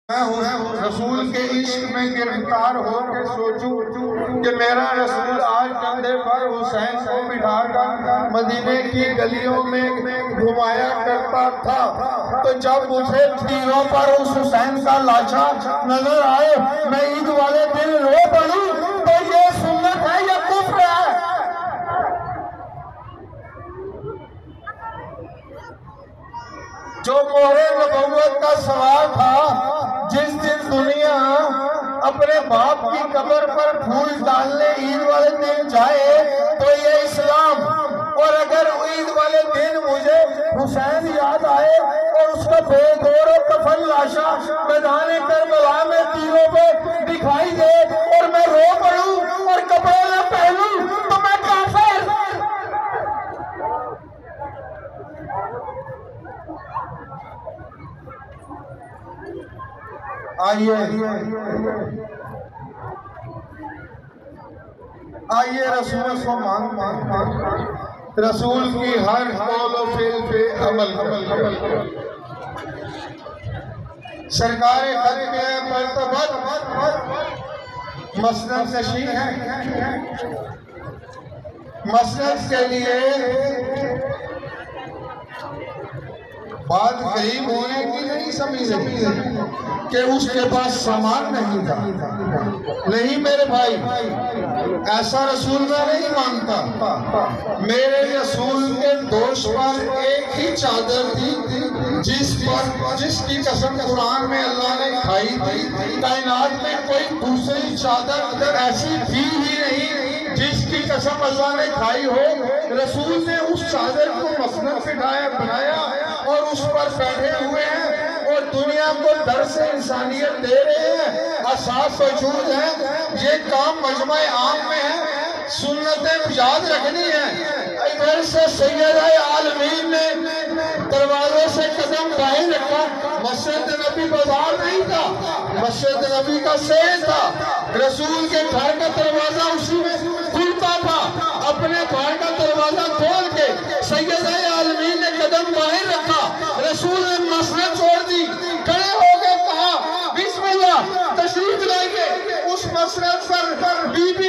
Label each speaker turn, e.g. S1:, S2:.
S1: میں رسول کے عشق میں گرفتار ہو کے سوچوں کہ میرا رسول آج کندھے پر حسین کو بٹھا کر مدینے کی گلیوں میں گھمایا کرتا تھا، تو جب مجھے تیروں پر اس حسین کا لاشا نظر آئے میں عید والے دن رو پڑوں تو یہ سنت ہے یا کفر ہے؟ جو مہر نبوت کا سوال تھا، جس دن دنیا اپنے باپ کی قبر پر پھول ڈالنے عید والے دن جائے تو یہ اسلام، اور اگر عید والے دن مجھے حسین یاد آئے اور اس کا بے گور و کفن لاشا میدان کربلا میں تیروں پہ دکھائی دے اور میں رو پڑوں اور کپڑے نہ پہنوں تو میں کافر۔ آئیے رسول کو مانگ رسول کی ہر قول و فعل پہ عمل کریں۔ سرکار ختم مرتبت مسند نشین ہے۔ مسند کے لیے بات غریب ہونے کی نہیں سمجھے کہ اس کے پاس سامان نہیں تھا، نہیں میرے بھائی، ایسا رسول میں نہیں مانتا۔ میرے رسول کے دوست پر ایک ہی چادر تھی جس کی قسم قرآن میں اللہ نے کھائی تھی، کائنات میں کوئی دوسری چادر ایسی تھی ہی نہیں جس کی قسم اللہ نے کھائی ہو۔ رسول نے اس چادر کو مسند بنایا اور اس پر بیٹھے ہوئے ہیں اور دنیا کو درس انسانیت دے رہے ہیں، اساس وجود ہے۔ یہ کام مجمع عام میں ہے، سنتیں یاد رکھنی ہیں۔ ادھر سے سید عالمین نے دروازے سے قدم باہر رکھا، مسجد نبی بازار نہیں تھا، مسجد نبی کا سیل تھا۔ رسول کے گھر کا دروازہ اسی میں کھلتا تھا، اپنے گھر کا دروازہ کھول کے سید عالمین نے قدم باہر رکھا، رسول نے مسجد چھوڑ دی، کھڑے ہو کے کہا بسم اللہ، تشریف لائیے۔ اس مسجد پر بی بی